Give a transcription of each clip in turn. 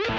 Hello,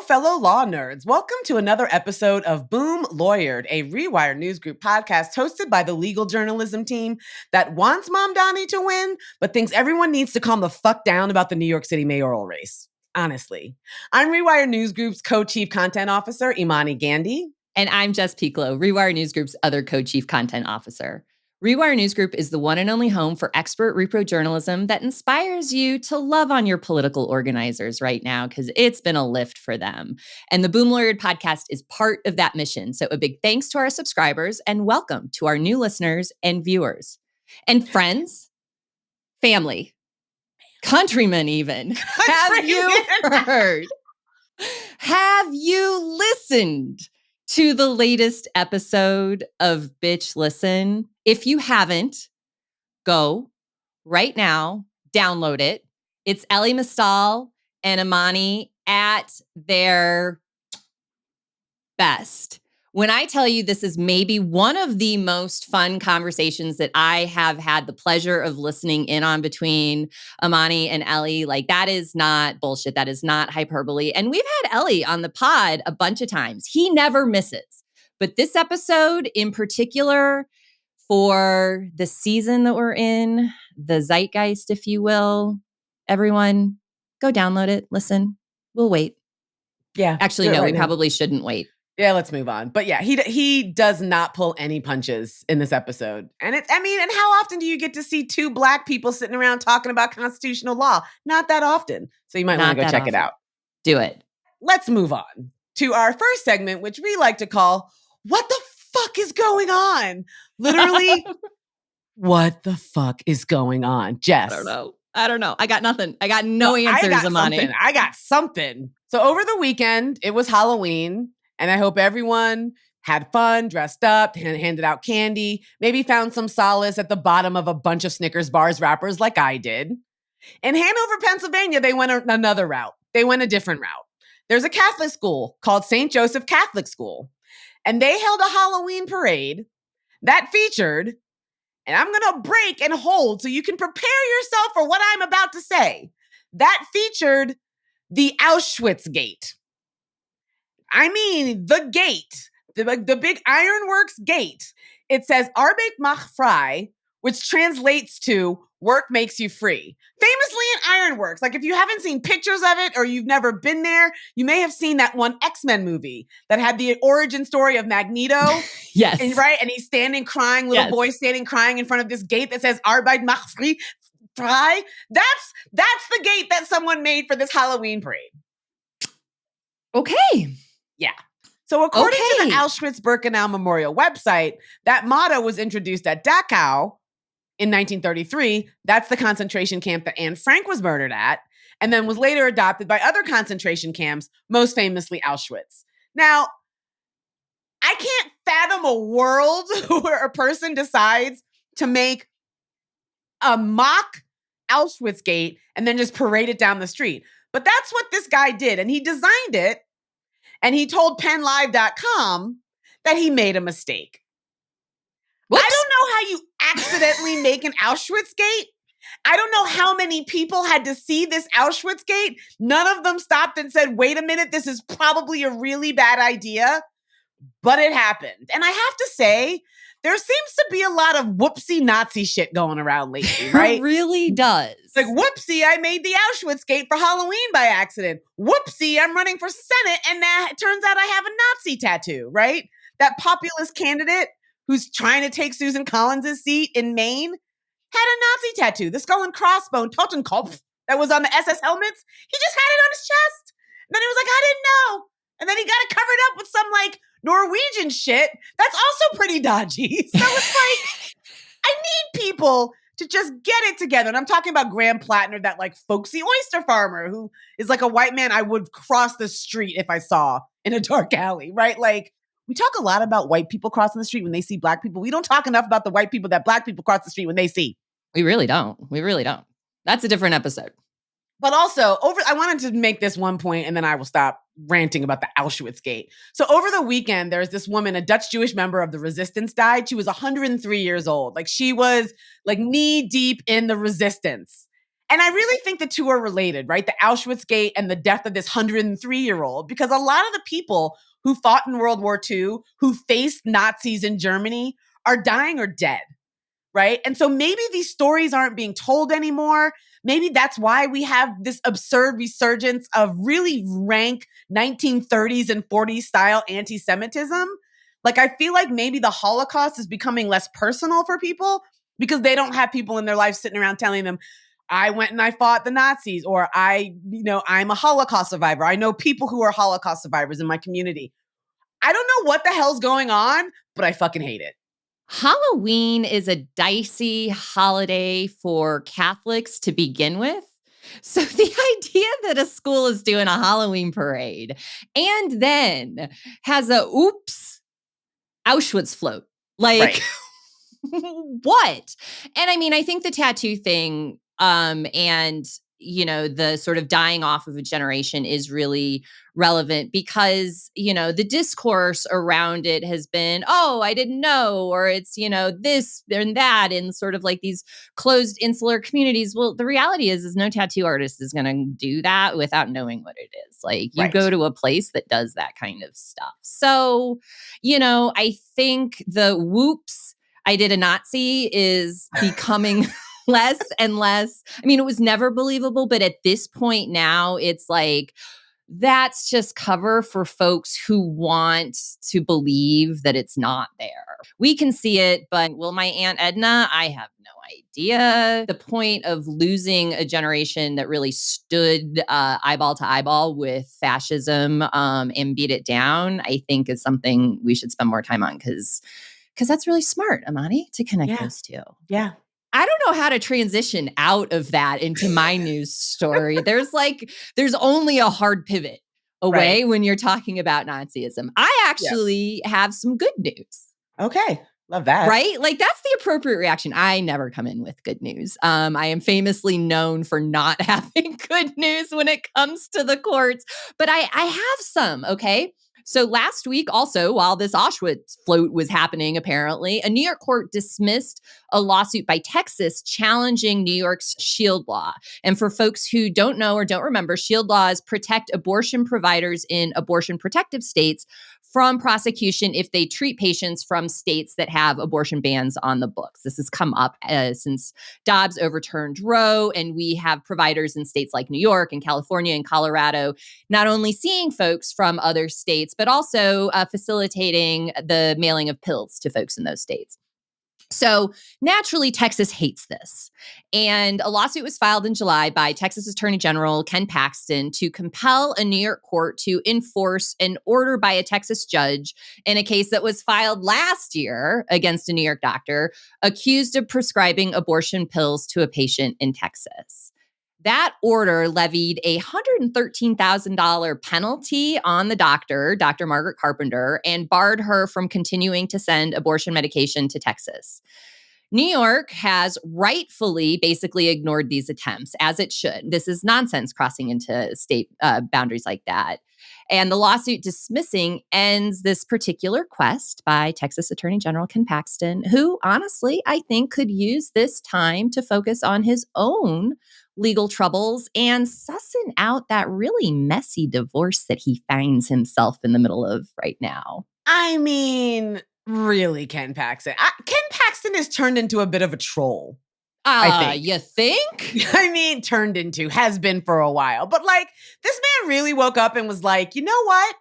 fellow law nerds. Welcome to another episode of Boom Lawyered, a Rewire News Group podcast hosted by the legal journalism team that wants Mom Donnie to win, but thinks everyone needs to calm the fuck down about the New York City mayoral race. Honestly. I'm Rewire News Group's co-chief content officer, Imani Gandhi. And I'm Jess Piccolo, Rewire News Group's other co-chief content officer. Rewire News Group is the one and only home for expert repro journalism that inspires you to love on your political organizers right now because it's been a lift for them. And the Boom Lawyered podcast is part of that mission. So a big thanks to our subscribers and welcome to our new listeners and viewers. And friends, family, countrymen even. Have you heard? Have you listened to the latest episode of Bitch Listen? If you haven't, go right now, download it. It's Ellie Mistal and Imani at their best. When I tell you this is maybe one of the most fun conversations that I have had the pleasure of listening in on between Imani and Ellie, like that is not bullshit. That is not hyperbole. And we've had Ellie on the pod a bunch of times. He never misses. But this episode in particular, for the season that we're in, the zeitgeist, if you will, everyone, go download it. Listen, we'll wait. Yeah. Actually, no, we probably shouldn't wait. Yeah, let's move on. But yeah, he does not pull any punches in this episode. And and how often do you get to see two Black people sitting around talking about constitutional law? Not that often. So you might want to go check it out. Do it. Let's move on to our first segment, which we like to call, What the fuck is going on? Literally, what the fuck is going on? Jess. I don't know. I got nothing. I got no answers, Imani. I got something. So over the weekend, it was Halloween. And I hope everyone had fun, dressed up, handed out candy, maybe found some solace at the bottom of a bunch of Snickers bars wrappers like I did. In Hanover, Pennsylvania, they went another route. They went a different route. There's a Catholic school called St. Joseph Catholic School. And they held a Halloween parade that featured, and I'm going to break and hold so you can prepare yourself for what I'm about to say. That featured the Auschwitz Gate. I mean, the gate, the big ironworks gate. It says Arbeit macht frei, which translates to work makes you free. Famously in ironworks, like if you haven't seen pictures of it or you've never been there, you may have seen that one X-Men movie that had the origin story of Magneto. Yes. And, right? And he's standing crying, little boy standing crying in front of this gate that says Arbeit macht frei. That's the gate that someone made for this Halloween parade. Okay. Yeah. So according to the Auschwitz-Birkenau Memorial website, that motto was introduced at Dachau in 1933. That's the concentration camp that Anne Frank was murdered at, and then was later adopted by other concentration camps, most famously Auschwitz. Now, I can't fathom a world where a person decides to make a mock Auschwitz gate and then just parade it down the street. But that's what this guy did, and he designed it. And he told PennLive.com that he made a mistake. Whoops. I don't know how you accidentally make an Auschwitz gate. I don't know how many people had to see this Auschwitz gate. None of them stopped and said, wait a minute, this is probably a really bad idea. But it happened. And I have to say, there seems to be a lot of whoopsie Nazi shit going around lately, right? It really does. It's like, whoopsie, I made the Auschwitz gate for Halloween by accident. Whoopsie, I'm running for Senate, and it turns out I have a Nazi tattoo, right? That populist candidate who's trying to take Susan Collins' seat in Maine had a Nazi tattoo. The skull and crossbone, Totenkopf, that was on the SS helmets. He just had it on his chest. And then he was like, I didn't know. And then he got it covered up with some, like, Norwegian shit. That's also pretty dodgy. So it's like, I need people to just get it together. And I'm talking about Graham Plattner, that like folksy oyster farmer who is like a white man I would cross the street if I saw in a dark alley, right? Like, we talk a lot about white people crossing the street when they see Black people. We don't talk enough about the white people that Black people cross the street when they see. We really don't. We really don't. That's a different episode. But also, I wanted to make this one point and then I will stop ranting about the Auschwitz gate. So over the weekend, there's this woman, a Dutch Jewish member of the resistance, died. She was 103 years old. Like, she was like knee deep in the resistance. And I really think the two are related, right? The Auschwitz gate and the death of this 103-year-old, because a lot of the people who fought in World War II, who faced Nazis in Germany, are dying or dead. Right. And so maybe these stories aren't being told anymore. Maybe that's why we have this absurd resurgence of really rank 1930s and 40s style anti-Semitism. Like, I feel like maybe the Holocaust is becoming less personal for people because they don't have people in their life sitting around telling them, I went and I fought the Nazis, or I'm a Holocaust survivor. I know people who are Holocaust survivors in my community. I don't know what the hell's going on, but I fucking hate it. Halloween is a dicey holiday for Catholics to begin with. So the idea that a school is doing a Halloween parade and then has a Auschwitz float, like, Right. what? And I mean, I think the tattoo thing, and the sort of dying off of a generation is really relevant because, the discourse around it has been, oh, I didn't know, or it's, this and that in sort of like these closed insular communities. Well, the reality is no tattoo artist is going to do that without knowing what it is. Like, you go to a place that does that kind of stuff. So, I think the whoops, I did a Nazi is becoming less and less. I mean, it was never believable, but at this point now, it's like, that's just cover for folks who want to believe that it's not there. We can see it, but will my Aunt Edna? I have no idea. The point of losing a generation that really stood eyeball to eyeball with fascism and beat it down, I think is something we should spend more time on because that's really smart, Imani, to connect those two. Yeah. I don't know how to transition out of that into my news story. There's only a hard pivot away when you're talking about Nazism. I actually have some good news. Okay. Love that. Right? Like, that's the appropriate reaction. I never come in with good news. I am famously known for not having good news when it comes to the courts, but I have some, okay? So last week, also, while this Auschwitz float was happening, apparently, a New York court dismissed a lawsuit by Texas challenging New York's SHIELD law. And for folks who don't know or don't remember, SHIELD laws protect abortion providers in abortion protective states from prosecution if they treat patients from states that have abortion bans on the books. This has come up since Dobbs overturned Roe, and we have providers in states like New York and California and Colorado not only seeing folks from other states, but also facilitating the mailing of pills to folks in those states. So naturally, Texas hates this. And a lawsuit was filed in July by Texas Attorney General Ken Paxton to compel a New York court to enforce an order by a Texas judge in a case that was filed last year against a New York doctor accused of prescribing abortion pills to a patient in Texas. That order levied a $113,000 penalty on the doctor, Dr. Margaret Carpenter, and barred her from continuing to send abortion medication to Texas. New York has rightfully basically ignored these attempts, as it should. This is nonsense crossing into state boundaries like that. And the lawsuit dismissing ends this particular quest by Texas Attorney General Ken Paxton, who honestly, I think could use this time to focus on his own legal troubles and sussing out that really messy divorce that he finds himself in the middle of right now. I mean, really, Ken Paxton. Ken Paxton has turned into a bit of a troll. I think. You think? I mean, has been for a while. But like, this man really woke up and was like, you know what?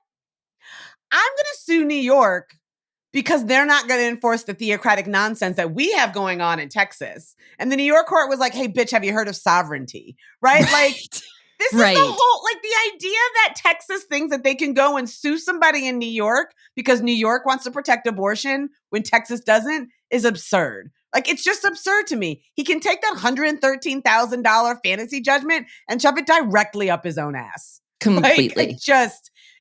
I'm going to sue New York because they're not going to enforce the theocratic nonsense that we have going on in Texas. And the New York court was like, hey, bitch, have you heard of sovereignty? Right? Like, this is the whole, like, the idea that Texas thinks that they can go and sue somebody in New York because New York wants to protect abortion when Texas doesn't is absurd. Like, it's just absurd to me. He can take that $113,000 fantasy judgment and shove it directly up his own ass. Completely. Like,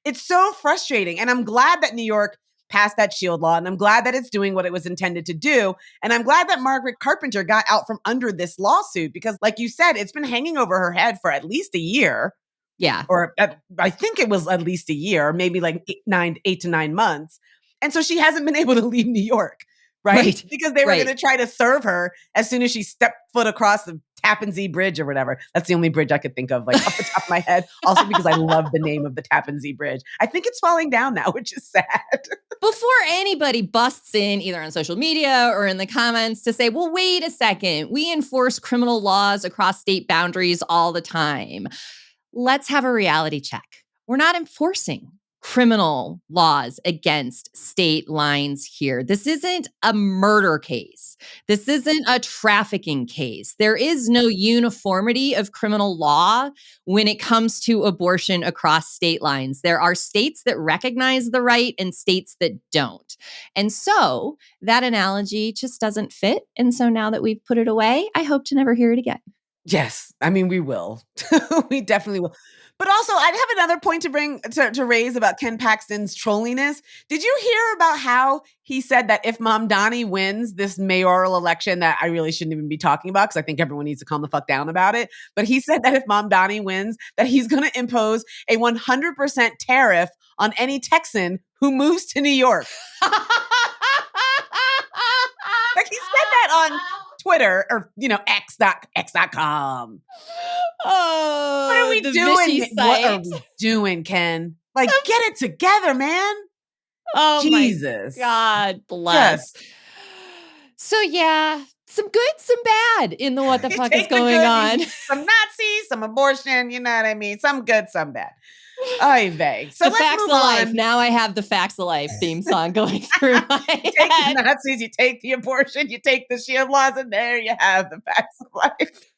it's so frustrating. And I'm glad that New York passed that shield law, and I'm glad that it's doing what it was intended to do. And I'm glad that Margaret Carpenter got out from under this lawsuit because, like you said, it's been hanging over her head for at least a year. Yeah. Or I think it was at least a year, maybe like 8 to 9 months. And so she hasn't been able to leave New York, right? Because they were going to try to serve her as soon as she stepped foot across the Tappan Zee Bridge or whatever. That's the only bridge I could think of, like off the top of my head. Also because I love the name of the Tappan Zee Bridge. I think it's falling down now, which is sad. Before anybody busts in either on social media or in the comments to say, well, wait a second, we enforce criminal laws across state boundaries all the time. Let's have a reality check. We're not enforcing criminal laws against state lines here. This isn't a murder case. This isn't a trafficking case. There is no uniformity of criminal law when it comes to abortion across state lines. There are states that recognize the right and states that don't. And so that analogy just doesn't fit. And so now that we've put it away, I hope to never hear it again. Yes. I mean, we will. We definitely will. But also, I'd have another point to raise about Ken Paxton's trolliness. Did you hear about how he said that if Mamdani wins this mayoral election, that I really shouldn't even be talking about because I think everyone needs to calm the fuck down about it. But he said that if Mamdani wins, that he's going to impose a 100% tariff on any Texan who moves to New York. Like he said that on Twitter or, x.com. Oh, what are we doing? What are we doing, Ken? Like, get it together, man. Oh, Jesus. My God bless. So, yeah, some good, some bad in the what the fuck is going on. Some Nazis, some abortion, you know what I mean? Some good, some bad. Oy vey. So the Facts of Life. Now I have the Facts of Life theme song going through my head. You take the Nazis, you take the abortion, you take the shield laws, and there you have the Facts of Life.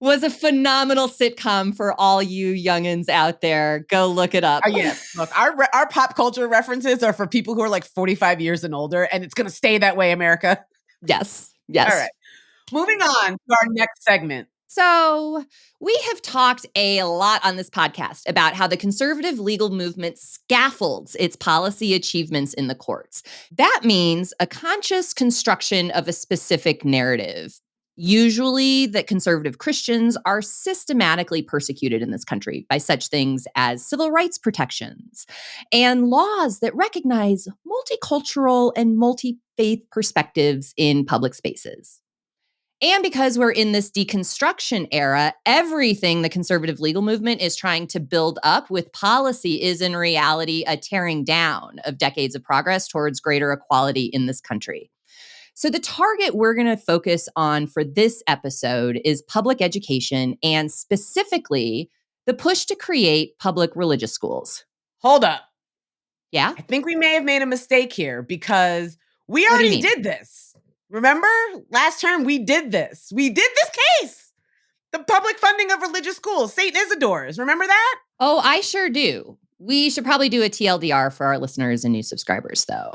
Was a phenomenal sitcom for all you youngins out there. Go look it up. Yeah, look, our pop culture references are for people who are like 45 years and older, and it's going to stay that way, America. Yes. All right. Moving on to our next segment. So we have talked a lot on this podcast about how the conservative legal movement scaffolds its policy achievements in the courts. That means a conscious construction of a specific narrative. Usually that conservative Christians are systematically persecuted in this country by such things as civil rights protections and laws that recognize multicultural and multi-faith perspectives in public spaces. And because we're in this deconstruction era, everything the conservative legal movement is trying to build up with policy is in reality a tearing down of decades of progress towards greater equality in this country. So the target we're going to focus on for this episode is public education and specifically the push to create public religious schools. Hold up. Yeah? I think we may have made a mistake here because we already did this. Remember? Last term, we did this. We did this case. The public funding of religious schools, St. Isidore's. Remember that? Oh, I sure do. We should probably do a TLDR for our listeners and new subscribers, though.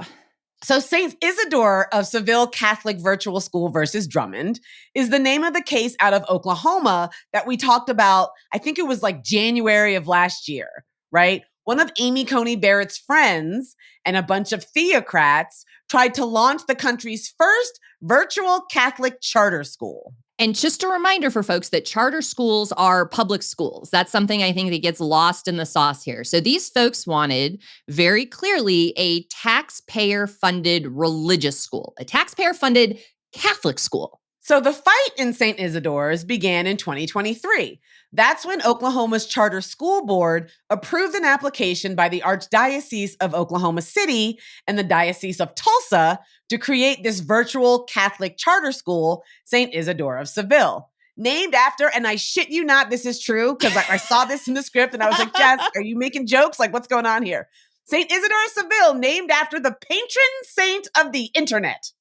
So St. Isidore of Seville Catholic Virtual School versus Drummond is the name of the case out of Oklahoma that we talked about, I think it was like January of last year, right? One of Amy Coney Barrett's friends and a bunch of theocrats tried to launch the country's first virtual Catholic charter school. And just a reminder for folks that charter schools are public schools. That's something I think that gets lost in the sauce here. So these folks wanted very clearly a taxpayer-funded religious school, a taxpayer-funded Catholic school. So the fight in St. Isidore's began in 2023. That's when Oklahoma's Charter School Board approved an application by the Archdiocese of Oklahoma City and the Diocese of Tulsa to create this virtual Catholic charter school, St. Isidore of Seville. Named after, and I shit you not, this is true, because I saw this in the script and I was like, Jess, are you making jokes? Like, what's going on here? St. Isidore of Seville, named after the patron saint of the internet.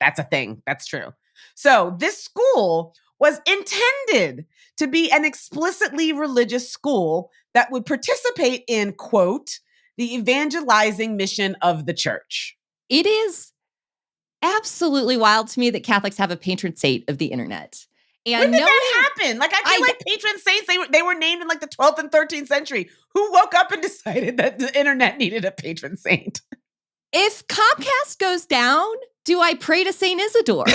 That's a thing. That's true. So this school was intended to be an explicitly religious school that would participate in, quote, the evangelizing mission of the church. It is absolutely wild to me that Catholics have a patron saint of the internet. And when did that happen? Like, I feel like patron saints, they were named in like the 12th and 13th century. Who woke up and decided that the internet needed a patron saint? If Comcast goes down, do I pray to Saint Isidore?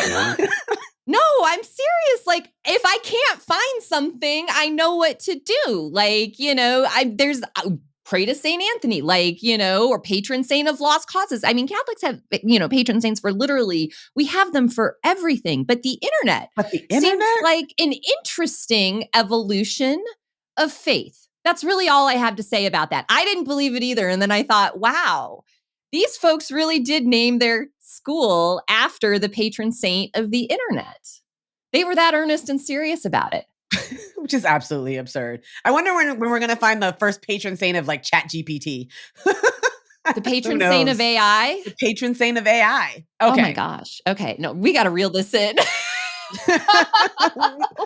No, I'm serious. Like, if I can't find something, I know what to do. Like, there's pray to Saint Anthony, like, or patron saint of lost causes. I mean, Catholics have, patron saints for literally, we have them for everything. But the internet seems like an interesting evolution of faith. That's really all I have to say about that. I didn't believe it either. And then I thought, wow, these folks really did name their school after the patron saint of the internet. They were that earnest and serious about it. Which is absolutely absurd. I wonder when we're going to find the first patron saint of like ChatGPT. The patron saint of AI? The patron saint of AI. Okay. Oh my gosh. Okay. No, we got to reel this in.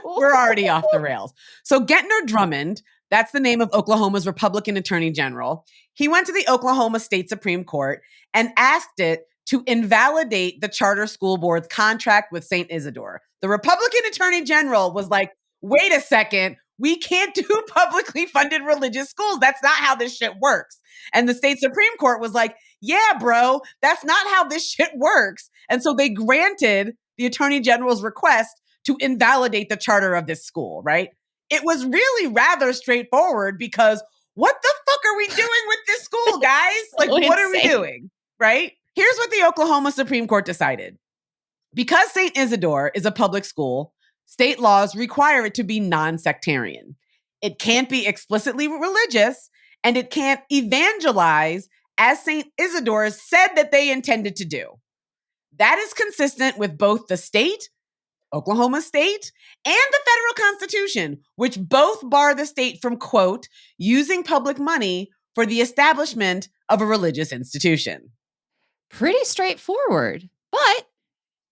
We're already off the rails. So Gettner Drummond, that's the name of Oklahoma's Republican Attorney General. He went to the Oklahoma State Supreme Court and asked it to invalidate the charter school board's contract with St. Isidore. The Republican Attorney General was like, wait a second, we can't do publicly funded religious schools. That's not how this shit works. And the state Supreme Court was like, yeah, bro, that's not how this shit works. And so they granted the Attorney General's request to invalidate the charter of this school, right? It was really rather straightforward because what the fuck are we doing with this school, guys? Like, what are we doing, right? Here's what the Oklahoma Supreme Court decided. Because St. Isidore is a public school, state laws require it to be non-sectarian. It can't be explicitly religious, and it can't evangelize as St. Isidore said that they intended to do. That is consistent with both the state, Oklahoma state, and the federal constitution, which both bar the state from, quote, using public money for the establishment of a religious institution. Pretty straightforward, but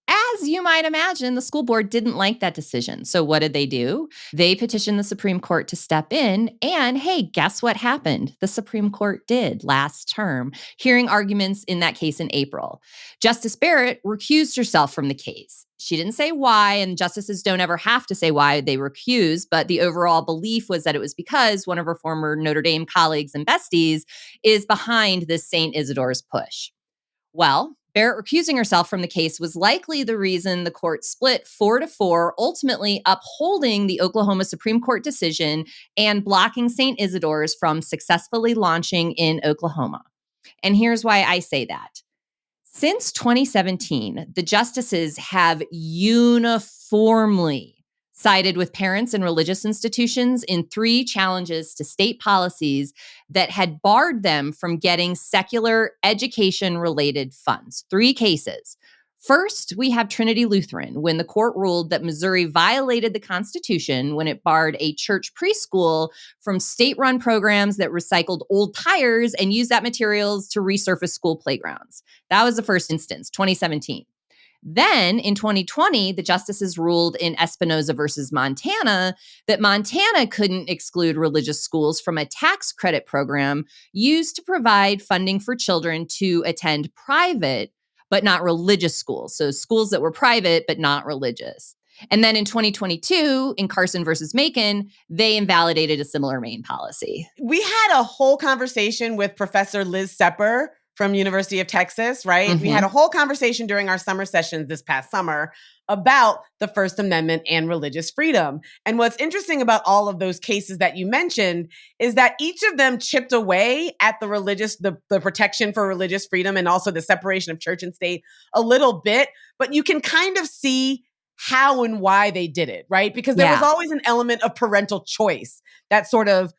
as you might imagine, the school board didn't like that decision. So what did they do? They petitioned the Supreme Court to step in. And hey, guess what happened? The Supreme Court did last term, hearing arguments in that case in April. Justice Barrett recused herself from the case. She didn't say why, and justices don't ever have to say why they recused, but the overall belief was that it was because one of her former Notre Dame colleagues and besties is behind this St. Isidore's push. Well, Barrett recusing herself from the case was likely the reason the court split 4-4, ultimately upholding the Oklahoma Supreme Court decision and blocking St. Isidore's from successfully launching in Oklahoma. And here's why I say that. Since 2017, the justices have uniformly sided with parents and religious institutions in 3 challenges to state policies that had barred them from getting secular education-related funds. 3 cases. First, we have Trinity Lutheran, when the court ruled that Missouri violated the Constitution when it barred a church preschool from state-run programs that recycled old tires and used that materials to resurface school playgrounds. That was the first instance, 2017. Then in 2020, the justices ruled in Espinoza versus Montana that Montana couldn't exclude religious schools from a tax credit program used to provide funding for children to attend private but not religious schools. So schools that were private but not religious. And then in 2022, in Carson versus Macon, they invalidated a similar Maine policy. We had a whole conversation with Professor Liz Sepper from University of Texas, right? Mm-hmm. We had a whole conversation during our summer sessions this past summer about the First Amendment and religious freedom. And what's interesting about all of those cases that you mentioned is that each of them chipped away at the protection for religious freedom and also the separation of church and state a little bit, but you can kind of see how and why they did it, right? Because there was always an element of parental choice that sort of,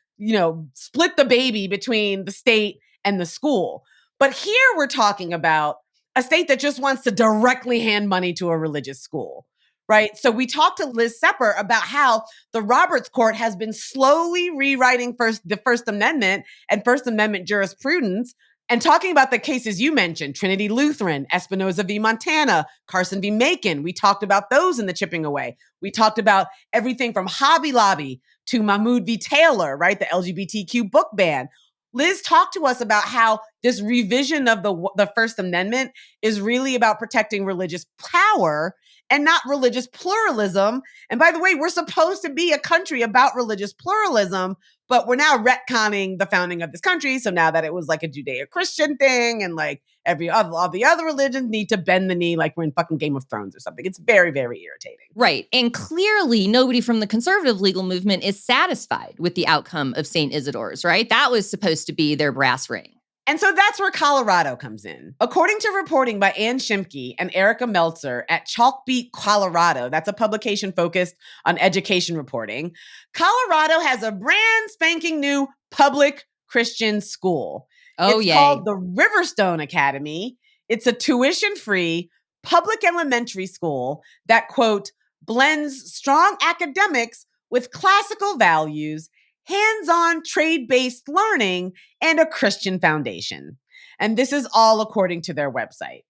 split the baby between the state and the school. But here we're talking about a state that just wants to directly hand money to a religious school, right? So we talked to Liz Sepper about how the Roberts Court has been slowly rewriting the First Amendment and First Amendment jurisprudence and talking about the cases you mentioned, Trinity Lutheran, Espinoza v. Montana, Carson v. Macon. We talked about those in the chipping away. We talked about everything from Hobby Lobby to Mahmoud v. Taylor, right? The LGBTQ book ban. Liz talked to us about how this revision of the First Amendment is really about protecting religious power and not religious pluralism. And by the way, we're supposed to be a country about religious pluralism, but we're now retconning the founding of this country. So now that it was like a Judeo-Christian thing and like all the other religions need to bend the knee like we're in fucking Game of Thrones or something. It's very, very irritating. Right. And clearly nobody from the conservative legal movement is satisfied with the outcome of St. Isidore's, right? That was supposed to be their brass ring. And so that's where Colorado comes in. According to reporting by Ann Shimke and Erica Meltzer at Chalkbeat, Colorado, that's a publication focused on education reporting, Colorado has a brand spanking new public Christian school. It's called the Riverstone Academy. It's a tuition-free public elementary school that, quote, blends strong academics with classical values, hands-on trade-based learning, and a Christian foundation. And this is all according to their website.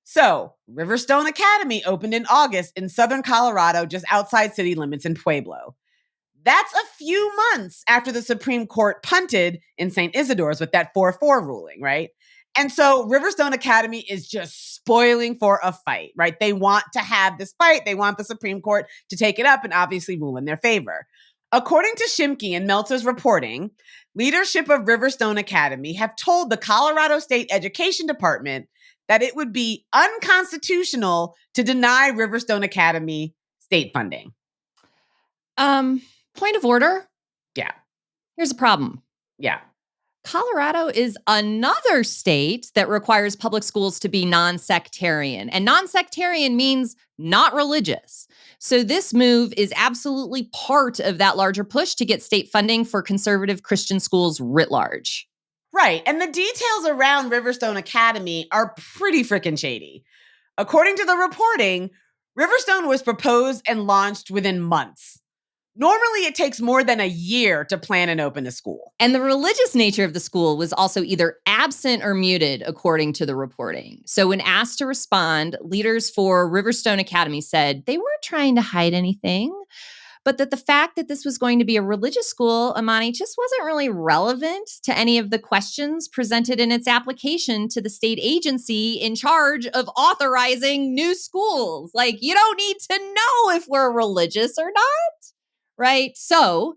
So, Riverstone Academy opened in August in southern Colorado, just outside city limits in Pueblo. That's a few months after the Supreme Court punted in St. Isidore's with that 4-4 ruling, right? And so Riverstone Academy is just spoiling for a fight, right? They want to have this fight. They want the Supreme Court to take it up and obviously rule in their favor. According to Shimke and Meltzer's reporting, leadership of Riverstone Academy have told the Colorado State Education Department that it would be unconstitutional to deny Riverstone Academy state funding. Point of order. Yeah. Here's a problem. Yeah. Colorado is another state that requires public schools to be non-sectarian. And non-sectarian means not religious. So this move is absolutely part of that larger push to get state funding for conservative Christian schools writ large. Right. And the details around Riverstone Academy are pretty freaking shady. According to the reporting, Riverstone was proposed and launched within months. Normally, it takes more than a year to plan and open a school. And the religious nature of the school was also either absent or muted, according to the reporting. So when asked to respond, leaders for Riverstone Academy said they weren't trying to hide anything, but that the fact that this was going to be a religious school, Imani, just wasn't really relevant to any of the questions presented in its application to the state agency in charge of authorizing new schools. Like, you don't need to know if we're religious or not. Right? So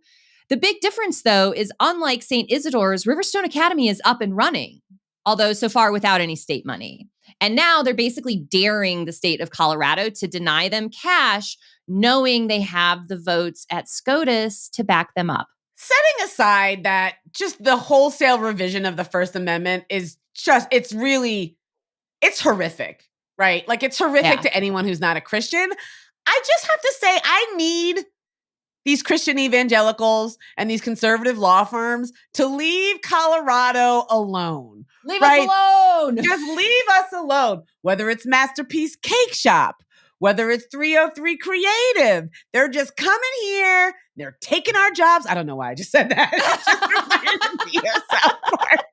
the big difference, though, is unlike St. Isidore's, Riverstone Academy is up and running, although so far without any state money. And now they're basically daring the state of Colorado to deny them cash, knowing they have the votes at SCOTUS to back them up. Setting aside that just the wholesale revision of the First Amendment is just, it's horrific, right? Like it's horrific to anyone who's not a Christian. I just have to say, I need these Christian evangelicals and these conservative law firms to leave Colorado alone. Leave us alone. Just leave us alone. Whether it's Masterpiece Cake Shop, whether it's 303 Creative, they're just coming here. They're taking our jobs. I don't know why I just said that. It just reminded me of South Park.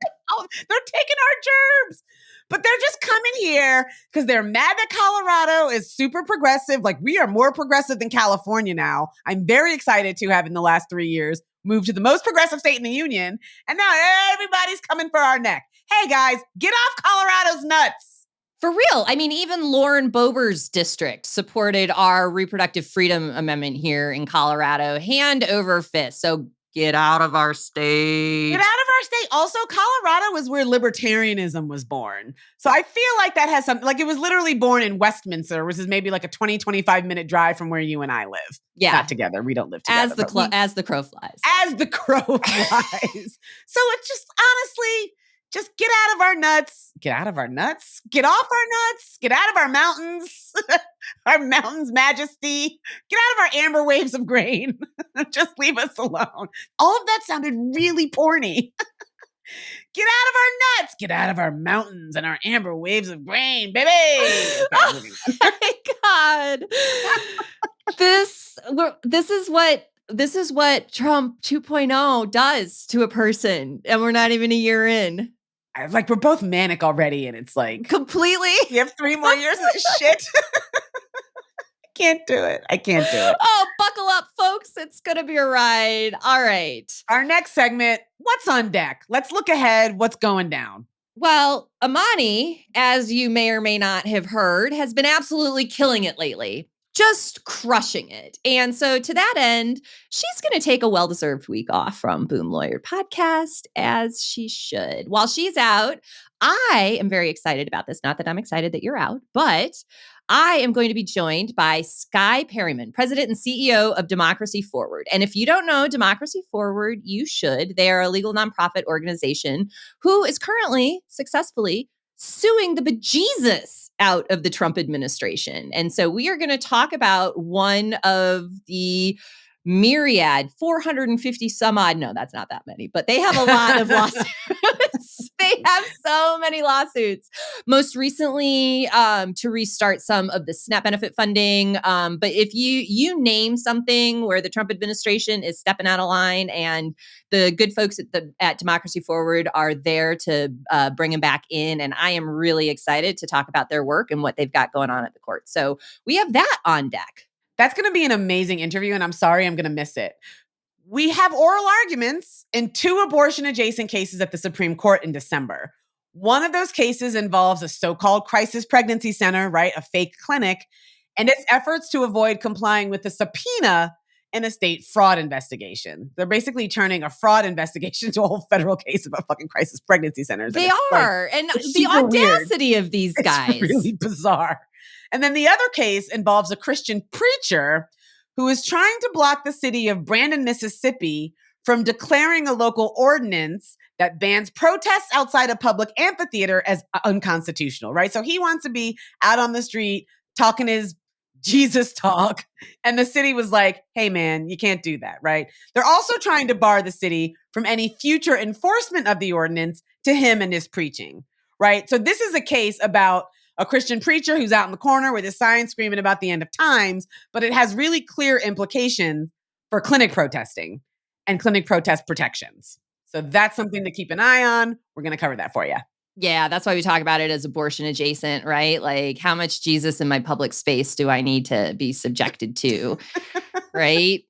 They're taking our jobs. But they're just coming here because they're mad that Colorado is super progressive. Like, we are more progressive than California now. I'm very excited to have, in the last 3 years, moved to the most progressive state in the union. And now everybody's coming for our neck. Hey, guys, get off Colorado's nuts. For real. I mean, even Lauren Boeber's district supported our reproductive freedom amendment here in Colorado, hand over fist. So get out of our state. Get out of our state. Also, Colorado is where libertarianism was born. So I feel like that has something, like it was literally born in Westminster, which is maybe like a 20, 25-minute drive from where you and I live. Yeah. Not together. We don't live together. As the crow flies. As the crow flies. So it's just, honestly, just get out of our nuts. Get out of our nuts. Get off our nuts. Get out of our mountains. Our mountains' majesty. Get out of our amber waves of grain. Just leave us alone. All of that sounded really porny. Get out of our nuts. Get out of our mountains and our amber waves of grain, baby. Oh my God. This is what Trump 2.0 does to a person, and we're not even a year in. Like, we're both manic already, and it's like completely. You have 3 more years of this shit. I can't do it. Oh, buckle up, folks. It's going to be a ride. All right. Our next segment, what's on deck? Let's look ahead. What's going down? Well, Imani, as you may or may not have heard, has been absolutely killing it lately. Just crushing it. And so to that end, she's going to take a well-deserved week off from Boom Lawyer podcast, as she should. While she's out, I am very excited about this. Not that I'm excited that you're out, but I am going to be joined by Skye Perryman, President and CEO of Democracy Forward. And if you don't know Democracy Forward, you should. They are a legal nonprofit organization who is currently successfully suing the bejesus out of the Trump administration. And so we are going to talk about one of the myriad, 450 some odd. No, that's not that many, but they have a lot of lawsuits. They have so many lawsuits. Most recently, to restart some of the SNAP benefit funding. But if you name something where the Trump administration is stepping out of line, and the good folks at Democracy Forward are there to bring them back in, and I am really excited to talk about their work and what they've got going on at the court. So we have that on deck. That's going to be an amazing interview, and I'm sorry I'm going to miss it. We have oral arguments in 2 abortion-adjacent cases at the Supreme Court in December. One of those cases involves a so-called crisis pregnancy center, right, a fake clinic, and its efforts to avoid complying with the subpoena in a state fraud investigation. They're basically turning a fraud investigation to a whole federal case about fucking crisis pregnancy centers. They are. And the audacity of these guys. It's really bizarre. And then the other case involves a Christian preacher who is trying to block the city of Brandon, Mississippi from declaring a local ordinance that bans protests outside a public amphitheater as unconstitutional, right? So he wants to be out on the street talking his Jesus talk. And the city was like, hey, man, you can't do that, right? They're also trying to bar the city from any future enforcement of the ordinance to him and his preaching, right? So this is a case about a Christian preacher who's out in the corner with his sign screaming about the end of times, but it has really clear implications for clinic protesting and clinic protest protections. So that's something to keep an eye on. We're going to cover that for you. Yeah, that's why we talk about it as abortion adjacent, right? Like, how much Jesus in my public space do I need to be subjected to, right?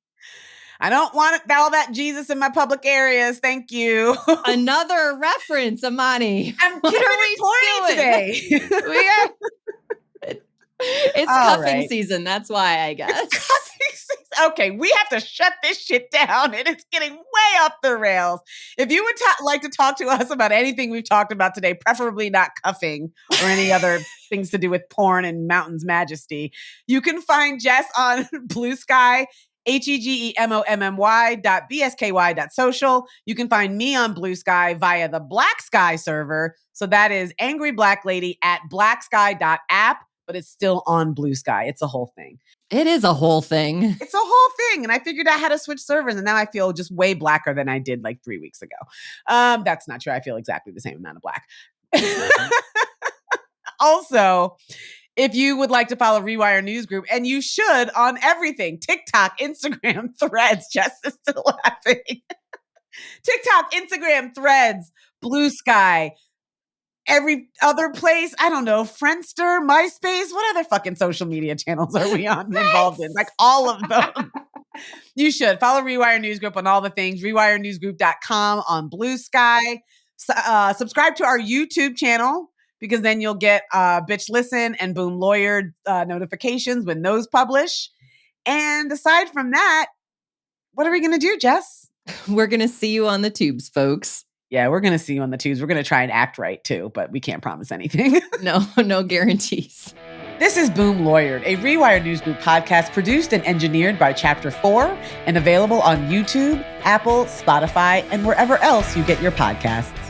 I don't want all that Jesus in my public areas. Thank you. Another reference, Imani. I'm keeping it today. We are. It's cuffing season. That's why, I guess. It's cuffing season. Okay, we have to shut this shit down, and it's getting way off the rails. If you would like to talk to us about anything we've talked about today, preferably not cuffing or any other things to do with porn and Mountain's Majesty, you can find Jess on Blue Sky, HEGEMOMMY.BSKY.social. You can find me on Blue Sky via the Black Sky server. So that is Angry Black Lady at blacksky.app, but it's still on Blue Sky. It's a whole thing. It is a whole thing. It's a whole thing. And I figured out how to switch servers, and now I feel just way blacker than I did like 3 weeks ago. That's not true. I feel exactly the same amount of black. Also, if you would like to follow Rewire News Group, and you should on everything, TikTok, Instagram, Threads, Jess is still laughing. TikTok, Instagram, Threads, Blue Sky, every other place, I don't know, Friendster, MySpace, what other fucking social media channels are we on involved in? Like all of them. You should follow Rewire News Group on all the things, rewirenewsgroup.com on Blue Sky. Subscribe to our YouTube channel, because then you'll get Bitch Listen and Boom Lawyer notifications when those publish. And aside from that, what are we going to do, Jess? We're going to see you on the tubes, folks. Yeah, we're going to see you on the tubes. We're going to try and act right, too, but we can't promise anything. No guarantees. This is Boom Lawyered, a Rewire News Group podcast produced and engineered by Chapter 4 and available on YouTube, Apple, Spotify, and wherever else you get your podcasts.